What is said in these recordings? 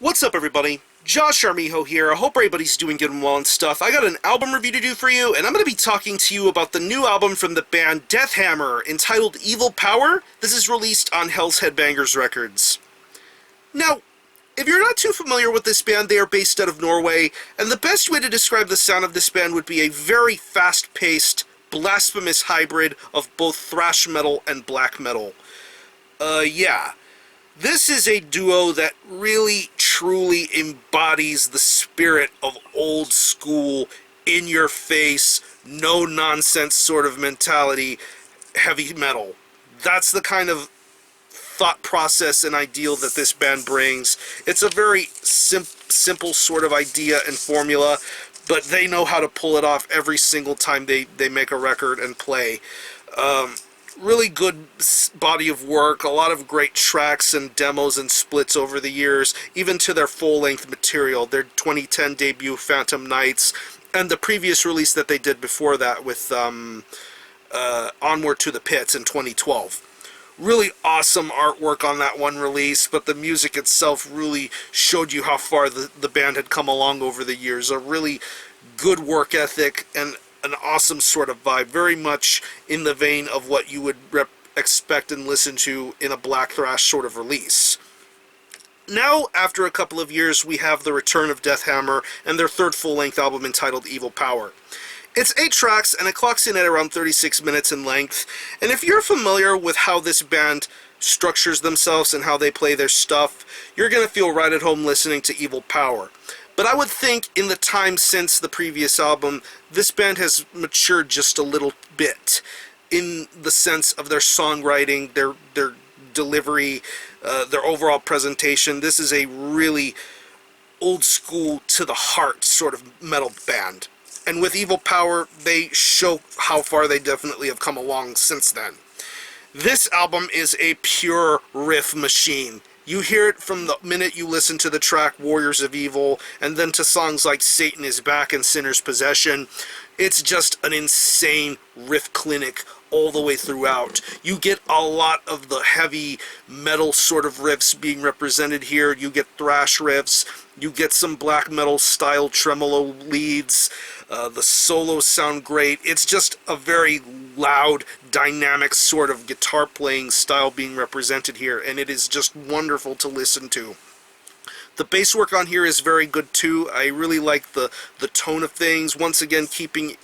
What's up, everybody? Josh Armijo here. I hope everybody's doing good and well and stuff. I got an album review to do for you, and I'm going to be talking to you about the new album from the band Deathhammer, entitled Evil Power. This is released on Hells Headbangers Records. Now, if you're not too familiar with this band, they are based out of Norway, and the best way to describe the sound of this band would be a very fast-paced, blasphemous hybrid of both thrash metal and black metal. Yeah. This is a duo that really, truly embodies the spirit of old school, in-your-face, no-nonsense sort of mentality, heavy metal. That's the kind of thought process and ideal that this band brings. It's a very simple sort of idea and formula, but they know how to pull it off every single time they make a record and play. Really good body of work, a lot of great tracks and demos and splits over the years, even to their full-length material, their 2010 debut Phantom Nights, and the previous release that they did before that with Onward to the Pits in 2012. Really awesome artwork on that one release, but the music itself really showed you how far the band had come along over the years. A really good work ethic and an awesome sort of vibe, very much in the vein of what you would expect and listen to in a black thrash sort of release. Now, after a couple of years, we have the return of Deathhammer and their third full-length album entitled Evil Power. It's 8 tracks, and it clocks in at around 36 minutes in length, and if you're familiar with how this band structures themselves and how they play their stuff, you're going to feel right at home listening to Evil Power. But I would think in the time since the previous album, this band has matured just a little bit in the sense of their songwriting, their delivery, their overall presentation. This is a really old school, to the heart sort of metal band. And with Evil Power, they show how far they definitely have come along since then. This album is a pure riff machine. You hear it from the minute you listen to the track Warriors of Evil, and then to songs like Satan is Back and Sinner's Possession. It's just an insane riff clinic all the way throughout. You get a lot of the heavy metal sort of riffs being represented here. You get thrash riffs. You get some black metal style tremolo leads. The solos sound great. It's just a very loud, dynamic sort of guitar playing style being represented here, and it is just wonderful to listen to. The bass work on here is very good too. I really like the tone of things, once again keeping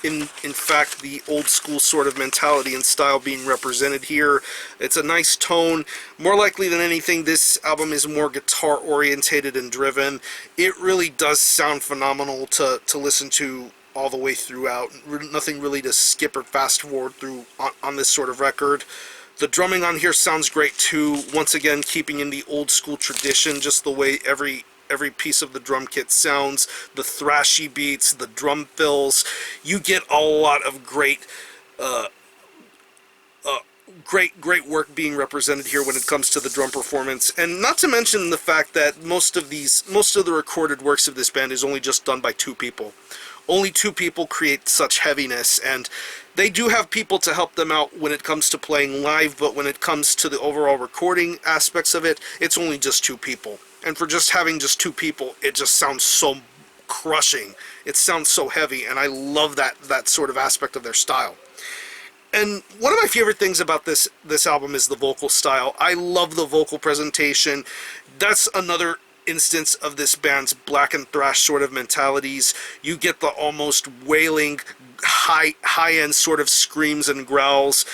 in fact the old school sort of mentality and style being represented here. It's a nice tone. More likely than anything, this album is more guitar orientated and driven. It really does sound phenomenal to listen to all the way throughout. Nothing really to skip or fast forward through on this sort of record. The drumming on here sounds great too, once again keeping in the old school tradition, just the way every piece of the drum kit sounds, the thrashy beats, the drum fills. You get a lot of great work being represented here when it comes to the drum performance, and not to mention the fact that most of the recorded works of this band is only just done by 2 people. Only 2 people create such heaviness, and they do have people to help them out when it comes to playing live, but when it comes to the overall recording aspects of it, it's only just 2 people. And for just having just 2 people, it just sounds so crushing. It sounds so heavy, and I love that sort of aspect of their style. And one of my favorite things about this album is the vocal style. I love the vocal presentation. That's another instance of this band's black and thrash sort of mentalities. You get the almost wailing, high-end sort of screams and growls.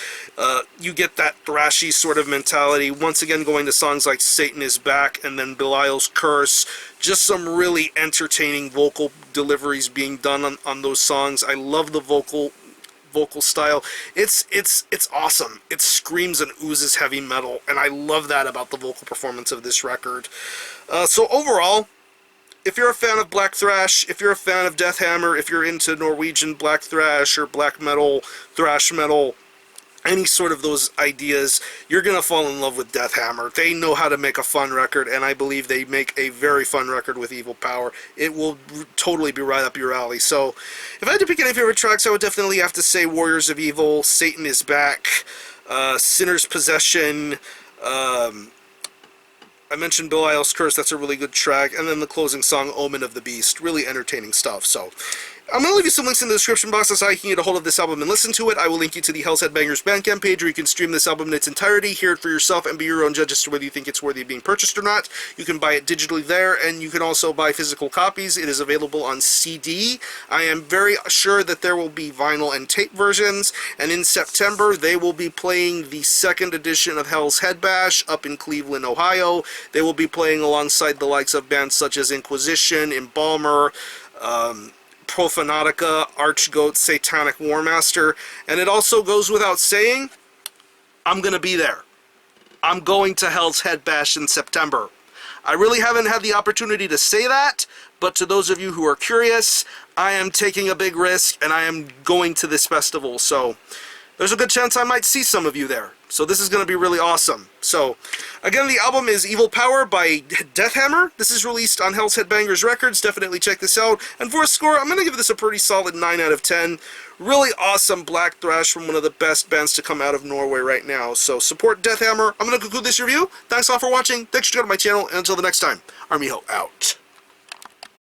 You get that thrashy sort of mentality. Once again, going to songs like Satan is Back and then Belial's Curse. Just some really entertaining vocal deliveries being done on those songs. I love the vocal style. It's awesome. It screams and oozes heavy metal, and I love that about the vocal performance of this record. So overall, if you're a fan of black thrash, if you're a fan of Deathhammer, if you're into Norwegian black thrash or black metal, thrash metal, any sort of those ideas, you're going to fall in love with Deathhammer. They know how to make a fun record, and I believe they make a very fun record with Evil Power. It will totally be right up your alley. So, if I had to pick any favorite tracks, I would definitely have to say Warriors of Evil, Satan is Back, Sinner's Possession, I mentioned Belial's Curse, that's a really good track, and then the closing song, Omen of the Beast, really entertaining stuff. So I'm going to leave you some links in the description box as how you can get a hold of this album and listen to it. I will link you to the Hells Headbangers Bandcamp page where you can stream this album in its entirety, hear it for yourself, and be your own judge as to whether you think it's worthy of being purchased or not. You can buy it digitally there, and you can also buy physical copies. It is available on CD. I am very sure that there will be vinyl and tape versions, and in September they will be playing the second edition of Hells Headbash up in Cleveland, Ohio. They will be playing alongside the likes of bands such as Inquisition, Embalmer, Profanatica, Archgoat, Satanic Warmaster, and it also goes without saying, I'm going to be there. I'm going to Hell's Headbash in September. I really haven't had the opportunity to say that, but to those of you who are curious, I am taking a big risk, and I am going to this festival, so there's a good chance I might see some of you there. So this is going to be really awesome. So, again, the album is Evil Power by Deathhammer. This is released on Hells Headbangers Records. Definitely check this out. And for a score, I'm going to give this a pretty solid 9 out of 10. Really awesome black thrash from one of the best bands to come out of Norway right now. So support Deathhammer. I'm going to conclude this review. Thanks all for watching. Thanks for joining my channel. And until the next time, Army Ho out.